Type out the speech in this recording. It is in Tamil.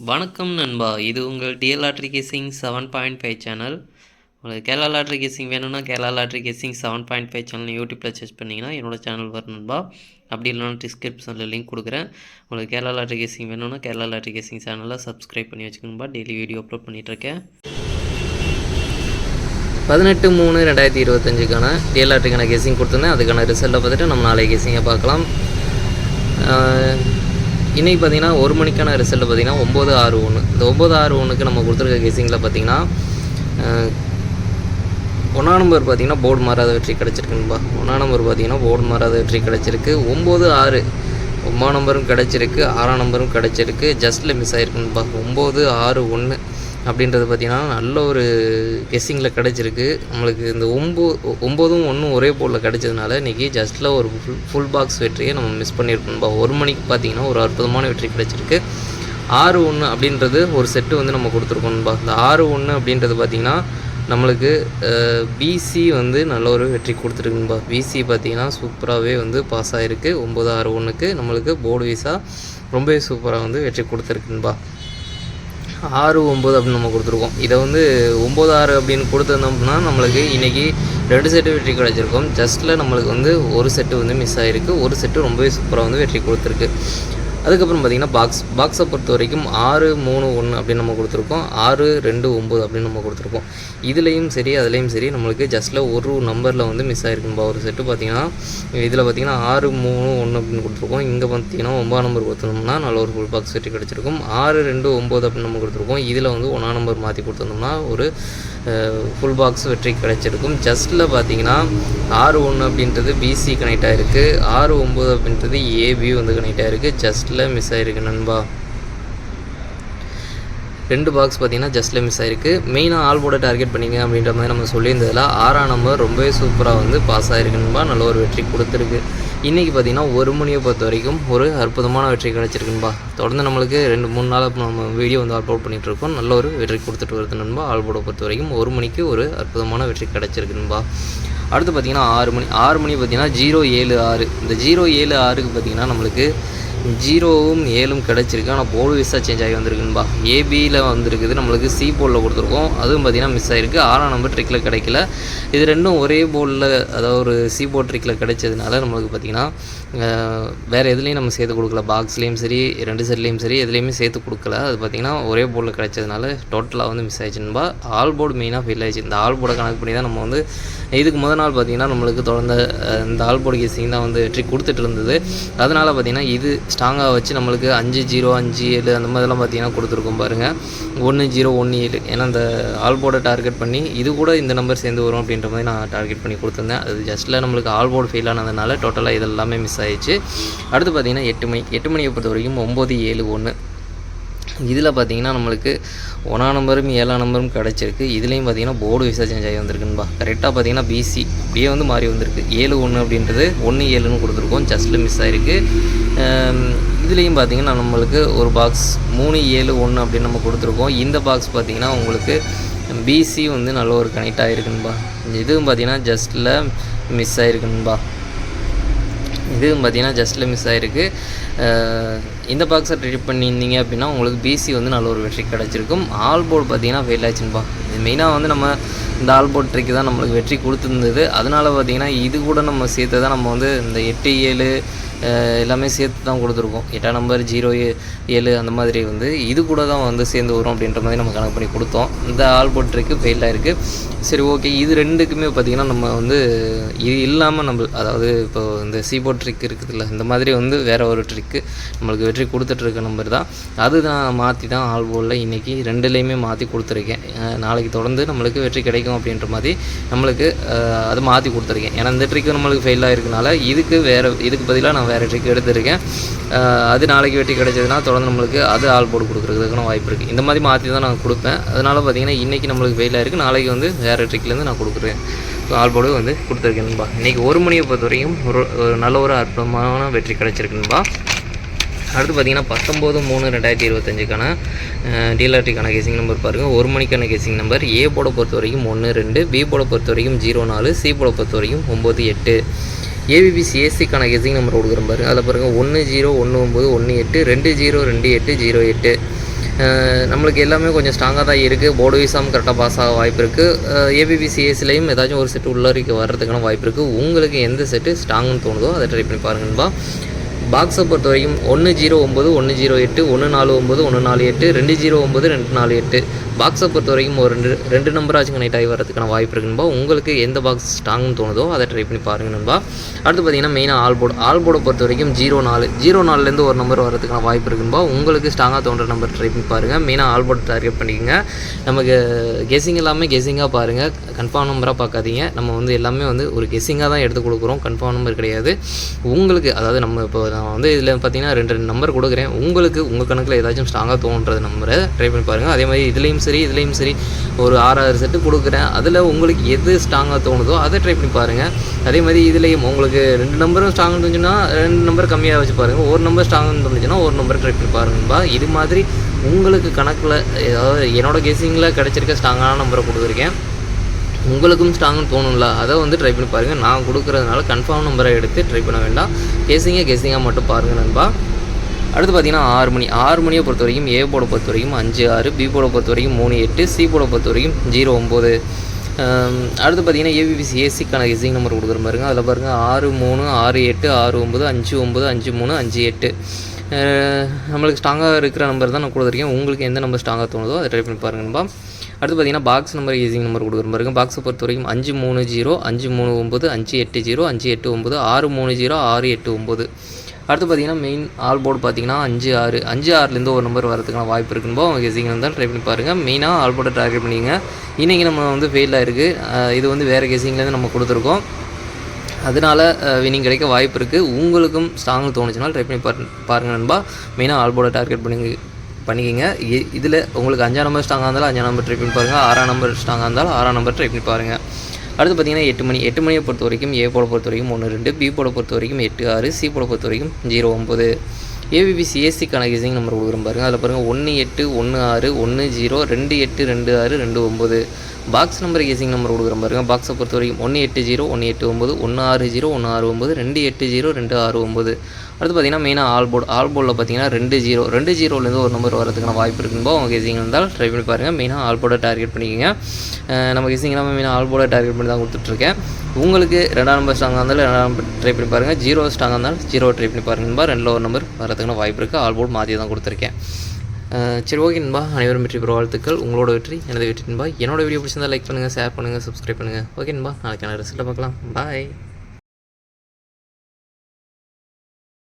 வணக்கம் நண்பா, இது உங்கள் டிஎல் லாட்ரி கேசிங் 7.5 சேனல். உங்களுக்கு கேரளா லாட்ரி கேசிங் வேணும்னா கேரளா லாட்ரி கேசிங் 7.5 சேனல் யூடியூப்பில் சர்ச் பண்ணிங்கன்னா என்னோடய சேனல் வரும் நண்பா. அப்படி இல்லைனா டிஸ்கிரிப்ஷனில் லிங்க் கொடுக்குறேன். உங்களுக்கு கேரளா லாட்ரி கேசிங் வேணும்னா கேரளா லாட்ரி கேசிங் சேனலில் சப்ஸ்கிரைப் பண்ணி வச்சுக்கணும்பா. டெய்லி வீடியோ அப்லோட் பண்ணிகிட்ருக்கேன். 18/3/2025க்கான டிஎல் லாட்ரிக்கான கேசிங் கொடுத்துருந்தேன். அதுக்கான ரிசல்ட்டை பார்த்துட்டு நம்ம நாளைக்கு கேசிங்கை பார்க்கலாம். இன்றைக்கி பார்த்திங்கன்னா 1 மணிக்கான ரிசல்ட்டு பார்த்திங்கன்னா 961. இந்த 961க்கு நம்ம கொடுத்துருக்க கேசிங்கில் பார்த்திங்கன்னா 1 நம்பர் பார்த்திங்கன்னா போர்டு மாறாத வெற்றி கிடச்சிருக்குன்பா. 1 நம்பர் பார்த்திங்கன்னா போர்டு மாறாத வெற்றி கிடச்சிருக்கு. 9 நம்பரும் கிடச்சிருக்கு. 6 நம்பரும் கிடச்சிருக்கு. ஜஸ்ட்டில் மிஸ் ஆகிருக்குன்பா. 961 அப்படின்றது பார்த்திங்கன்னா நல்ல ஒரு கெஸ்ஸிங்கில் கிடச்சிருக்கு நம்மளுக்கு. இந்த 9ம் 1ம் ஒரே போர்டில் கிடச்சதுனால இன்றைக்கி ஜஸ்ட்டில் ஒரு ஃபுல் பாக்ஸ் வெற்றியை நம்ம மிஸ் பண்ணியிருக்கோம்பா. 1 மணிக்கு பார்த்திங்கன்னா ஒரு அற்புதமான வெற்றி கிடச்சிருக்கு. 6-1 அப்படின்றது ஒரு செட்டு வந்து நம்ம கொடுத்துருக்கோம்பா. இந்த 6-1 அப்படின்றது பார்த்திங்கன்னா நம்மளுக்கு பிசி வந்து நல்ல ஒரு வெற்றி கொடுத்துருக்குன்பா. பிசி பார்த்திங்கன்னா சூப்பராகவே வந்து பாஸ் ஆகிருக்கு. 9-6-1க்கு நம்மளுக்கு போர்டு வீஸாக ரொம்பவே சூப்பராக வந்து வெற்றி கொடுத்துருக்குன்பா. 6-9 அப்படின்னு நம்ம கொடுத்துருக்கோம். இதை வந்து 9-6 அப்படின்னு கொடுத்துருந்தோம்னா நம்மளுக்கு இன்றைக்கி 2 செட்டு வெற்றி கிடச்சிருக்கோம். ஜஸ்ட்டில் நம்மளுக்கு வந்து ஒரு செட்டு வந்து மிஸ் ஆகிருக்கு. ஒரு செட்டு ரொம்பவே சூப்பராக வந்து வெற்றி கொடுத்துருக்கு. அதுக்கப்புறம் பார்த்திங்கன்னா பாக்ஸை பொறுத்த வரைக்கும் 6-3-1 அப்படின்னு நம்ம கொடுத்துருக்கோம். 6-2-9 அப்படின்னு நம்ம கொடுத்துருக்கோம். இதுலேயும் சரி அதுலேயும் சரி நம்மளுக்கு ஜஸ்ட்டில் ஒரு நம்பரில் வந்து மிஸ் ஆகிருக்கும்பா. ஒரு செட்டு பார்த்திங்கன்னா இதில் பார்த்திங்கன்னா 6-3-1 அப்படின்னு கொடுத்துருக்கோம். இங்கே பார்த்திங்கன்னா 9 நம்பர் கொடுத்துருந்தோம்னா நல்ல ஒரு ஃபுல் பாக்ஸ் வெற்றி கிடச்சிருக்கும். 6-2-9 அப்படின்னு நம்ம கொடுத்துருக்கோம். இதில் வந்து 1 நம்பர் மாற்றி கொடுத்துருந்தோம்னா ஒரு ஃபுல் பாக்ஸ் வெற்றி கிடச்சிருக்கும். ஜஸ்ட்டில் பார்த்திங்கன்னா 6-1 அப்படின்றது பிசி கனெக்ட் ஆகிருக்கு. 6-9 அப்படின்றது ஏபி வந்து கனெக்ட் ஆகிருக்கு. ஜஸ்ட்டில் மிஸ் ஆகிருக்கு நண்பா. 2 பாக்ஸ் பார்த்திங்கன்னா ஜஸ்ட்டில் மிஸ் ஆகிருக்கு. மெயினாக ஆல் போர்டை டார்கெட் பண்ணிங்க அப்படின்ற மாதிரி நம்ம சொல்லியிருந்ததில் 6ஆம் நம்பர் ரொம்பவே சூப்பராக வந்து பாஸ் ஆகிருக்கு நண்பா. நல்ல ஒரு வெற்றி கொடுத்துருக்கு. இன்றைக்கி பார்த்திங்கன்னா 1 மணியை பொறுத்த வரைக்கும் ஒரு அற்புதமான வெற்றி கிடச்சிருக்குன்பா. தொடர்ந்து நம்மளுக்கு 2-3 நாளாக நம்ம வீடியோ வந்து அப்லோட் பண்ணிகிட்ருக்கோம். நல்ல ஒரு வெற்றி கொடுத்துட்டு வருது நண்பா. ஆல் போர்டை பொறுத்த வரைக்கும் 1 மணிக்கு ஒரு அற்புதமான வெற்றி கிடச்சிருக்குன்பா. அடுத்து பார்த்திங்கன்னா 6 மணி பார்த்திங்கன்னா 0-7-6. இந்த 0-7-6க்கு பார்த்திங்கன்னா நம்மளுக்கு 0வும் 7ம் கிடச்சிருக்கு. ஆனால் போர்டு வீஸாக சேஞ்ச் ஆகி வந்திருக்குன்பா. ஏபியில் வந்துருக்குது. நம்மளுக்கு சி போர்டில் கொடுத்துருக்கோம். அதுவும் பார்த்திங்கன்னா மிஸ் ஆகிருக்கு. 6ஆம் நம்பர் ட்ரிக்கில் கிடைக்கல. இது ரெண்டும் ஒரே போர்டில் அதாவது ஒரு சி போர்ட் ட்ரிக்கில் கிடைச்சதுனால நம்மளுக்கு பார்த்திங்கன்னா வேறு எதுலேயும் நம்ம சேர்த்து கொடுக்கல. பாக்ஸ்லேயும் சரி 2 செட்லேயும் சரி எதுலேயுமே சேர்த்து கொடுக்கல. அது பார்த்திங்கன்னா ஒரே போர்டில் கிடைச்சதுனால டோட்டலாக வந்து மிஸ் ஆகிடுச்சுன்பா. ஆல் போர்டு மெயினாக ஃபெயில் ஆகிடுச்சு. இந்த ஆல் போர்டை கணக்கு பண்ணி தான் நம்ம வந்து இதுக்கு முதல் நாள் பார்த்திங்கன்னா நம்மளுக்கு தொடர்ந்த இந்த ஆல் போர்டு கேசிங் தான் வந்து வெற்றி கொடுத்துட்டு இருந்தது. அதனால் பார்த்திங்கன்னா இது ஸ்ட்ராங்காக வச்சு நம்மளுக்கு 5-0 5-7 அந்த மாதிரிலாம் பார்த்திங்கன்னா கொடுத்துருக்கோம் பாருங்கள். 1-0 1-7 ஏன்னா இந்த ஆல் போர்டை டார்கெட் பண்ணி இது கூட இந்த நம்பர் சேர்ந்து வரும் அப்படின்ற மாதிரி நான் டார்கெட் பண்ணி கொடுத்துருந்தேன். அது ஜஸ்ட்டில் நம்மளுக்கு ஆல் போர்டு ஃபெயில் ஆனதுனால டோட்டலாக இதெல்லாமே மிஸ் ஆகிடுச்சு. அடுத்து பார்த்திங்கன்னா 8 மணியை பொறுத்த வரைக்கும் 9-7-1. இதில் பார்த்திங்கன்னா நம்மளுக்கு 1ஆம் நம்பரும் 7ஆம் நம்பரும் கிடச்சிருக்கு. இதுலேயும் பார்த்திங்கன்னா போர்டு வீஸாக சேஞ்ச் ஆகி வந்திருக்குன்பா. கரெக்டாக பார்த்திங்கன்னா பிசி அப்படியே வந்து மாறி வந்திருக்கு. 7-1 அப்படின்றது 1-7ன்னு கொடுத்துருக்கோம். ஜஸ்ட்டில் மிஸ் ஆகிருக்கு. இதுலேயும் பார்த்திங்கன்னா நம்மளுக்கு ஒரு பாக்ஸ் 3-7-1 அப்படின்னு நம்ம கொடுத்துருக்கோம். இந்த பாக்ஸ் பார்த்திங்கன்னா உங்களுக்கு பிசி வந்து நல்ல ஒரு கனெக்ட் ஆகிருக்குன்பா. இதுவும் பார்த்திங்கன்னா ஜஸ்ட்டில் மிஸ் ஆகிருக்குன்பா. இதுவும் பார்த்திங்கன்னா ஜஸ்ட்டில் மிஸ் ஆகிருக்கு. இந்த பாக்ஸை ட்ரீட் பண்ணியிருந்தீங்க அப்படின்னா உங்களுக்கு பிசி வந்து நல்ல ஒரு வெற்றி கிடச்சிருக்கும். ஆல் போர்டு பார்த்திங்கன்னா ஃபெயில் ஆச்சுன்பா. இது மெயினாக வந்து நம்ம இந்த ஆல் போர்ட் ட்ரிக்கு தான் நம்மளுக்கு வெற்றி கொடுத்துருந்தது. அதனால் பார்த்திங்கன்னா இது கூட நம்ம சேர்த்து தான் நம்ம வந்து இந்த 8-7 எல்லாமே சேர்த்து தான் கொடுத்துருக்கோம். 8ஆம் நம்பர் 0-7 அந்த மாதிரி வந்து இது கூட தான் வந்து சேர்ந்து வரும் அப்படின்ற மாதிரி நம்ம கணக்கு பண்ணி கொடுத்தோம். இந்த ஆல் போர்ட் ட்ரிக்கு ஃபெயில் ஆகிருக்கு. சரி ஓகே, இது ரெண்டுக்குமே பார்த்திங்கன்னா நம்ம வந்து இது இல்லாமல் நம்ம அதாவது இப்போ இந்த சீபோர்ட் ட்ரிக் இருக்குதுல்ல, இந்த மாதிரி வந்து வேறு ஒரு ட்ரிக்கு நம்மளுக்கு வெற்றி கொடுத்துட்ருக்க நம்பர் தான். அது தான் மாற்றி தான் ஆல் போர்டில் இன்றைக்கி 2லேயுமே மாற்றி கொடுத்துருக்கேன். நாளைக்கு தொடர்ந்து நம்மளுக்கு வெற்றி கிடைக்கும் அப்படின்ற மாதிரி நம்மளுக்கு அது மாற்றி கொடுத்துருக்கேன். ஏன்னா இந்த ட்ரிக்கு நம்மளுக்கு ஃபெயில் ஆகிருக்கனால இதுக்கு பதிலாக நான் வேறு ட்ரிக் எடுத்திருக்கேன். அது நாளைக்கு வெற்றி கிடைச்சதுன்னா தொடர்ந்து நம்மளுக்கு அது ஆல் போர்டு கொடுக்குறதுக்கான வாய்ப்பு இருக்குது. இந்த மாதிரி மாற்றி தான் நான் கொடுப்பேன். அதனால் பார்த்திங்கன்னா இன்றைக்கி நம்மளுக்கு ஃபெயில் ஆகிருக்கு. நாளைக்கு வந்து வேறு ட்ரிக்லேருந்து நான் கொடுக்குறேன். ஆல் போர்டு வந்து கொடுத்துருக்கேன்பா. இன்றைக்கி 1 மணியை பொறுத்த வரைக்கும் ஒரு நல்ல ஒரு அற்புதமான வெற்றி கிடச்சிருக்குன்பா. அடுத்து பார்த்திங்கன்னா 19/3/2025க்கான டிஎல்ஆர்டிக்கான கேசிங் நம்பர் பாருங்கள். 1 மணிக்கான கேசிங் நம்பர். ஏ போர்டை பொறுத்த வரைக்கும் 1-2, பி போர்டை பொறுத்த வரைக்கும் 0-4, சி போர்டை பொறுத்த வரைக்கும் 9-8. ஏபிபிசிஎஸ்சிக்கான கெஸிங் நம்பர் கொடுக்குறேன் பாருங்கள். அதில் பாருங்கள் 101918 2028 08. நம்மளுக்கு எல்லாமே கொஞ்சம் ஸ்ட்ராங்காக தான் இருக்குது. போர்டு வைஸாகவும் கரெக்டாக பாஸ் ஆக வாய்ப்பு இருக்குது. ஏபிபிசிஎஸ்லேயும் ஏதாச்சும் ஒரு செட்டு உள்ளரிக்க வர்றதுக்கான வாய்ப்பு இருக்குது. உங்களுக்கு எந்த செட்டு ஸ்ட்ராங்குன்னு தோணுதோ அதை ட்ரை பண்ணி பாருங்கன்பா. பாக்ஸை பொறுத்த வரைக்கும் 109 108 149 148 209 248 பாக்ஸை பொறுத்த வரைக்கும் ஒரு ரெண்டு நம்பராச்சும் கனெக்ட் ஆகி வரதுக்கான வாய்ப்பு இருக்குன்பா. உங்களுக்கு எந்த பாக்ஸ் ஸ்ட்ராங்னு தோணுதோ அதை ட்ரை பண்ணி பாருங்க நண்பா. அடுத்து பார்த்தீங்கன்னா மெயினாக ஆல்போர்டை பொறுத்த வரைக்கும் 04 ஒரு நம்பர் வரதுக்கான வாய்ப்பு இருக்குன்பா. உங்களுக்கு ஸ்ட்ராங்காக தோன்ற நம்பர் ட்ரை பண்ணி பாருங்கள். மெயினாக ஆல்போர்ட் டார்கெட் பண்ணிக்கோங்க. நமக்கு கெஸிங் எல்லாமே கெஸிங்காக பாருங்கள், கன்ஃபார்ம் நம்பராக பார்க்காதீங்க. நம்ம வந்து எல்லாமே வந்து ஒரு கெஸிங்காக தான் எடுத்து கொடுக்குறோம், கன்ஃபார்ம் நம்பர் கிடையாது. உங்களுக்கு அதாவது நம்ம இப்போ நான் வந்து இதில் பார்த்தீங்கன்னா ரெண்டு நம்பர் கொடுக்குறேன். உங்களுக்கு உங்கள் கணக்கில் ஏதாச்சும் ஸ்ட்ராங்காக தோன்றது நம்பரை ட்ரை பண்ணி பாருங்கள். அதே மாதிரி இதுலேயும் சரி ஒரு 6 செட்டு கொடுக்குறேன். அதில் உங்களுக்கு எது ஸ்ட்ராங்காக தோணுதோ அதை ட்ரை பண்ணி பாருங்கள். அதே மாதிரி இதுலேயும் உங்களுக்கு 2 நம்பரும் ஸ்ட்ராங்னு தோணுச்சுன்னா 2 நம்பர் கம்மியாக வச்சு பாருங்கள். ஒரு நம்பர் ஸ்ட்ராங்னு தோணுச்சுன்னா ஒரு நம்பர் ட்ரை பண்ணி பாருங்கப்பா. இது மாதிரி உங்களுக்கு கணக்கில் ஏதாவது என்னோடய கெஸிங்கில் கிடச்சிருக்க ஸ்ட்ராங்கான நம்பரை கொடுத்துருக்கேன். உங்களுக்கும் ஸ்ட்ராங்னு தோணும்ல, அதை வந்து ட்ரை பண்ணி பாருங்கள். நான் கொடுக்குறதுனால கன்ஃபார்ம் நம்பரை எடுத்து ட்ரை பண்ண வேண்டாம். கெஸிங்காக மட்டும் பாருங்கள் நண்பா. அடுத்து பார்த்தீங்கன்னா 6 மணியை பொறுத்த வரைக்கும் ஏ போர்டை பொறுத்த வரைக்கும் 5-6, பி போர்டை பொறுத்த வரைக்கும் 3-8, சி போர்டை பொறுத்த வரைக்கும் 0-9. அடுத்து பார்த்தீங்கன்னா ஏபிபிசி ஏசிக்கான கெஸிங் நம்பர் கொடுக்குற பாருங்க. அதில் பாருங்கள் 6-3 6-8 6-9 5-9 5-3 5-8. நம்மளுக்கு ஸ்ட்ராங்காக இருக்கிற நம்பர் தான் நான் கொடுத்துருக்கேன். உங்களுக்கு எந்த நம்பர் ஸ்ட்ராங்காக தோணுதோ அதை ட்ரை பண்ணி பாருங்கப்பா. அடுத்து பார்த்தீங்கன்னா பாக்ஸ் நம்பர் கெஸிங் நம்பர் கொடுக்குற பாருங்க. பாக்ஸை பொறுத்த வரைக்கும் 5-3-0 5-3-9 5-8-0 5-8-9 6-3-0 6-8-9. அடுத்து பார்த்தீங்கன்னா மெயின் ஆல் போர்டு பார்த்தீங்கன்னா 5-6 ஒரு நம்பர் வரதுக்கான வாய்ப்பு இருக்குன்போ அவங்க கெஸிங் இருந்தால் ட்ரை பண்ணி பாருங்கள். மெயினாக ஆல் போர்டை டார்கெட் பண்ணிங்க. இன்றைக்கி நம்ம வந்து ஃபெயிலாக இருக்குது. இது வந்து வேறு கெஸிங்லேருந்து நம்ம கொடுத்துருக்கோம். அதனால் வினிங் கிடைக்க வாய்ப்பு இருக்குது. உங்களுக்கும் ஸ்ட்ராங்னு தோணுச்சுனால் ட்ரை பண்ணி பாருங்கள் நண்பா. மெயினாக ஆல் போர்டை டார்கெட் பண்ணிக்கிங்க. இதில் உங்களுக்கு 5ஆம் நம்பர் ஸ்ட்ராங்காக இருந்தாலும் 5ஆம் நம்பர் ட்ரை பண்ணி பாருங்கள். 6ஆம் நம்பர் ஸ்ட்ராங்காக இருந்தாலும் 6ஆம் நம்பர் ட்ரை பண்ணி பாருங்கள். அடுத்து பார்த்தீங்கன்னா 8 மணியை பொறுத்த வரைக்கும் ஏ போட பொறுத்த வரைக்கும் 1-2, பி போட பொறுத்த வரைக்கும் 8-6, சி போட பொறுத்த வரைக்கும் 0-9. ஏபிபிசி ஏசிக்கான கெஸிங் நம்பர் கொடுக்குறோம் பாருங்கள். அதில் பாருங்கள் 1-8 1-6 1-0 2-8 2-6 2-9. பாக்ஸ் நம்பர் கெஸிங் நம்பர் கொடுக்குறோம் பாருங்கள். பாக்ஸை பொறுத்த வரைக்கும் 1-8-0 1-8-9 1-6-0 1-6-9 2-8-0 2-6-9. அடுத்து பார்த்தீங்கன்னா மெயினாக ஆல் போர்டில் பார்த்தீங்கன்னா 2-0 ஒரு நம்பர் வரதுக்கான வாய்ப்பு இருக்குன்போ அவங்க கெஸிங் இருந்தால் ட்ரை பண்ணி பாருங்கள். மெயினாக ஆல் போர்டை டார்கெட் பண்ணிக்கோங்க. நம்ம கெஸிங் இல்லாமல் மெயினாக ஆல் போர்டை டார்கெட் பண்ணி தான் கொடுத்துட்ருக்கேன். உங்களுக்கு 2ஆம் நம்பர் ஸ்ட்ராங்காக இருந்தாலும் 2ஆம் நம்பர் ட்ரை பண்ணி பாருங்கள். 0 ஸ்ட்ராங்காக இருந்தாலும் 0 ட்ரை பண்ணி பாருங்கன்பா. 2 ஒரு நம்பர் வரதுக்கான வாய்ப்பு இருக்குது. ஆல் போர்டு மாற்றி தான் கொடுத்துருக்கேன். சரி ஓகே நண்பா, அனைவரும் வெற்றி பெற வாழ்த்துக்கள். உங்களோட வெற்றி எனது வெற்றி நண்பா. என்னோட வீடியோ பிடிச்சிருந்தால் லைக் பண்ணுங்கள், ஷேர் பண்ணுங்கள், சப்ஸ்கிரைப் பண்ணுங்கள். ஓகே நண்பா, நாளைக்கான ரிசல்ட்டை பார்க்கலாம். பாய்.